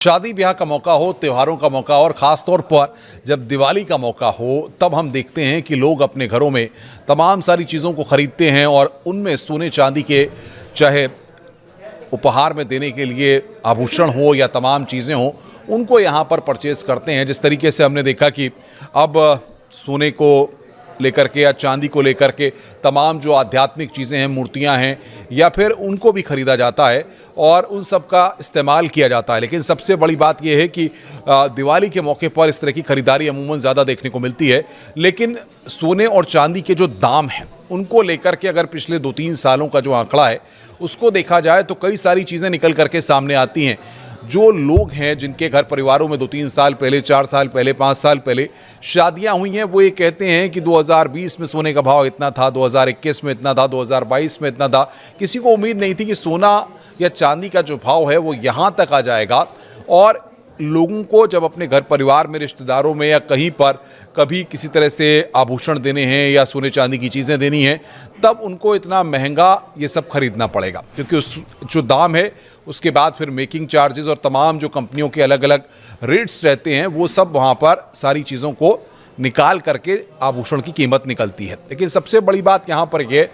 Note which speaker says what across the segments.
Speaker 1: शादी ब्याह का मौका हो, त्योहारों का मौका और ख़ास तौर पर जब दिवाली का मौका हो, तब हम देखते हैं कि लोग अपने घरों में तमाम सारी चीज़ों को ख़रीदते हैं और उनमें सोने चांदी के चाहे उपहार में देने के लिए आभूषण हो या तमाम चीज़ें हों, उनको यहाँ पर परचेज़ करते हैं। जिस तरीके से हमने देखा कि अब सोने को लेकर के या चांदी को लेकर के तमाम जो आध्यात्मिक चीज़ें हैं, मूर्तियां हैं, या फिर उनको भी ख़रीदा जाता है और उन सब का इस्तेमाल किया जाता है। लेकिन सबसे बड़ी बात यह है कि दिवाली के मौके पर इस तरह की ख़रीदारी अमूमन ज़्यादा देखने को मिलती है। लेकिन सोने और चांदी के जो दाम हैं उनको लेकर के अगर पिछले 2-3 सालों का जो आंकड़ा है उसको देखा जाए तो कई सारी चीज़ें निकल करके सामने आती हैं। जो लोग हैं जिनके घर परिवारों में 2-3 साल पहले, 4 साल पहले, 5 साल पहले शादियां हुई हैं, वो ये कहते हैं कि 2020 में सोने का भाव इतना था, 2021 में इतना था, 2022 में इतना था। किसी को उम्मीद नहीं थी कि सोना या चांदी का जो भाव है वो यहाँ तक आ जाएगा। और लोगों को जब अपने घर परिवार में, रिश्तेदारों में या कहीं पर कभी किसी तरह से आभूषण देने हैं या सोने चांदी की चीज़ें देनी हैं, तब उनको इतना महंगा ये सब खरीदना पड़ेगा, क्योंकि उस जो दाम है उसके बाद फिर मेकिंग चार्जेस और तमाम जो कंपनियों के अलग अलग रेट्स रहते हैं, वो सब वहाँ पर सारी चीज़ों को निकाल करके आभूषण की कीमत निकलती है। लेकिन सबसे बड़ी बात यहाँ पर यह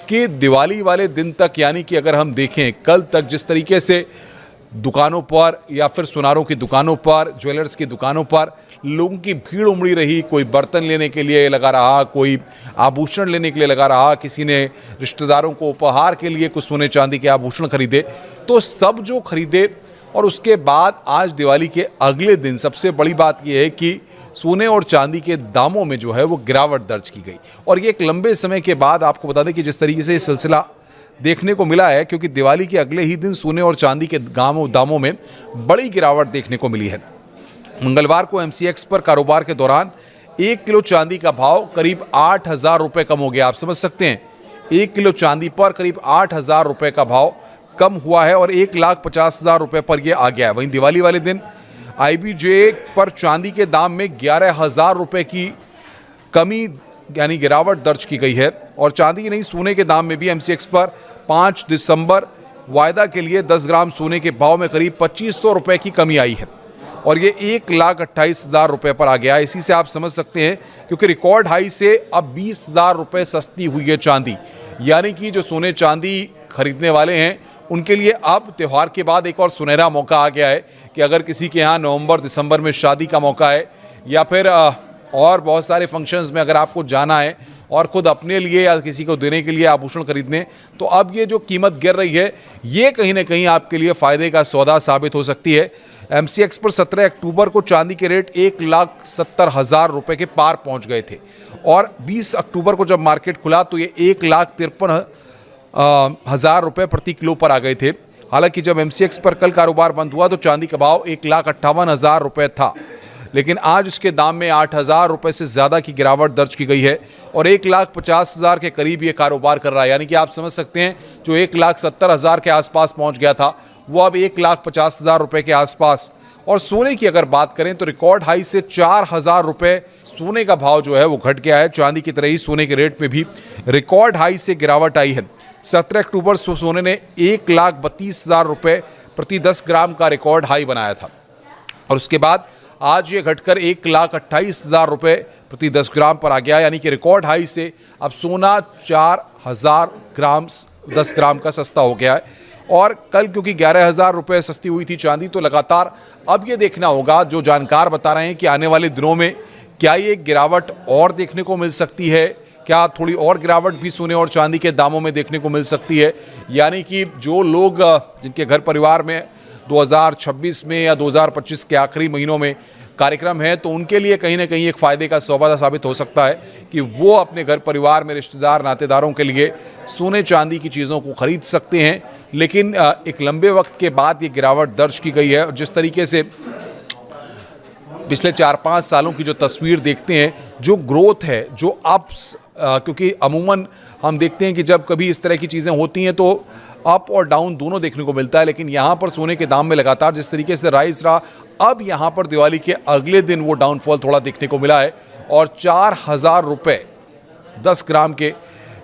Speaker 1: कि दिवाली वाले दिन तक, यानी कि अगर हम देखें कल तक, जिस तरीके से दुकानों पर या फिर सुनारों की दुकानों पर, ज्वेलर्स की दुकानों पर लोगों की भीड़ उमड़ी रही, कोई बर्तन लेने के लिए लगा रहा, कोई आभूषण लेने के लिए लगा रहा, किसी ने रिश्तेदारों को उपहार के लिए कुछ सोने चांदी के आभूषण खरीदे, तो सब जो खरीदे। और उसके बाद आज दिवाली के अगले दिन सबसे बड़ी बात यह है कि सोने और चांदी के दामों में जो है वो गिरावट दर्ज की गई। और ये एक लंबे समय के बाद, आपको बता दें कि जिस तरीके से ये सिलसिला देखने को मिला है, क्योंकि दिवाली के अगले ही दिन सोने और चांदी के दामों में बड़ी गिरावट देखने को मिली है। मंगलवार को MCX पर कारोबार के दौरान 1 किलो चांदी का भाव करीब 8,000 रुपये कम हो गया। आप समझ सकते हैं, 1 किलो चांदी पर करीब 8,000 रुपये का भाव कम हुआ है और 1,50,000 रुपये पर यह आ गया है। वहीं दिवाली वाले दिन IBJ पर चांदी के दाम में 11,000 रुपये की कमी यानी गिरावट दर्ज की गई है। और चांदी ही नहीं, सोने के दाम में भी MCX पर 5 दिसंबर वायदा के लिए 10 ग्राम सोने के भाव में करीब 2,500 रुपये की कमी आई है और ये 1,28,000 रुपये पर आ गया है। इसी से आप समझ सकते हैं, क्योंकि रिकॉर्ड हाई से अब 20,000 रुपये सस्ती हुई है चांदी। यानी कि जो सोने चांदी खरीदने वाले हैं उनके लिए अब त्यौहार के बाद एक और सुनहरा मौका आ गया है कि अगर किसी के यहाँ नवंबर दिसंबर में शादी का मौका है या फिर और बहुत सारे फंक्शंस में अगर आपको जाना है और ख़ुद अपने लिए या किसी को देने के लिए आभूषण खरीदने, तो अब ये जो कीमत गिर रही है ये कहीं ना कहीं आपके लिए फ़ायदे का सौदा साबित हो सकती है। MCX पर 17 अक्टूबर को चांदी के रेट 1,70,000 रुपये के पार पहुंच गए थे और 20 अक्टूबर को जब मार्केट खुला तो ये 1,53,000 रुपये प्रति किलो पर आ गए थे। हालांकि जब MCX पर कल कारोबार बंद हुआ तो चांदी का भाव 1,58,000 रुपये था, लेकिन आज उसके दाम में 8,000 रुपये से ज़्यादा की गिरावट दर्ज की गई है और 1,50,000 के करीब ये कारोबार कर रहा है। यानी कि आप समझ सकते हैं, जो 1,70,000 के आसपास पहुंच गया था वो अब 1,50,000 रुपये के आसपास। और सोने की अगर बात करें तो रिकॉर्ड हाई से 4,000 रुपये सोने का भाव जो है वो घट गया है। चांदी की तरह ही सोने के रेट में भी रिकॉर्ड हाई से गिरावट आई है। 17 अक्टूबर सोने ने 1,32,000 रुपये प्रति 10 ग्राम का रिकॉर्ड हाई बनाया था और उसके बाद आज ये घटकर 1,28,000 रुपये प्रति 10 ग्राम पर आ गया। यानी कि रिकॉर्ड हाई से अब सोना 4,000 ग्राम 10 ग्राम का सस्ता हो गया है। और कल क्योंकि 11,000 रुपये सस्ती हुई थी चांदी, तो लगातार अब ये देखना होगा, जो जानकार बता रहे हैं कि आने वाले दिनों में क्या ये गिरावट और देखने को मिल सकती है, क्या थोड़ी और गिरावट भी सोने और चांदी के दामों में देखने को मिल सकती है। यानी कि जो लोग जिनके घर परिवार में 2026 में या 2025 के आखिरी महीनों में कार्यक्रम है, तो उनके लिए कहीं ना कहीं एक फ़ायदे का सौदा साबित हो सकता है कि वो अपने घर परिवार में रिश्तेदार नातेदारों के लिए सोने चांदी की चीज़ों को खरीद सकते हैं। लेकिन एक लंबे वक्त के बाद ये गिरावट दर्ज की गई है और जिस तरीके से पिछले 4-5 सालों की जो तस्वीर देखते हैं, जो ग्रोथ है, जो अप्स, क्योंकि अमूमन हम देखते हैं कि जब कभी इस तरह की चीज़ें होती हैं तो अप और डाउन दोनों देखने को मिलता है, लेकिन यहाँ पर सोने के दाम में लगातार जिस तरीके से राइज रहा, अब यहाँ पर दिवाली के अगले दिन वो डाउनफॉल थोड़ा देखने को मिला है और 4,000 रुपये 10 ग्राम के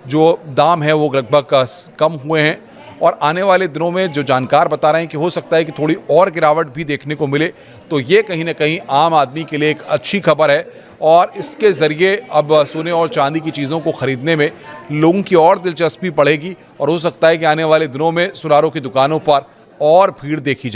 Speaker 1: जो दाम है वो लगभग कम हुए हैं। और आने वाले दिनों में जो जानकार बता रहे हैं कि हो सकता है कि थोड़ी और गिरावट भी देखने को मिले, तो ये कहीं ना कहीं आम आदमी के लिए एक अच्छी खबर है और इसके ज़रिए अब सोने और चांदी की चीज़ों को ख़रीदने में लोगों की और दिलचस्पी बढ़ेगी और हो सकता है कि आने वाले दिनों में सुनारों की दुकानों पर और भीड़ देखी जाए।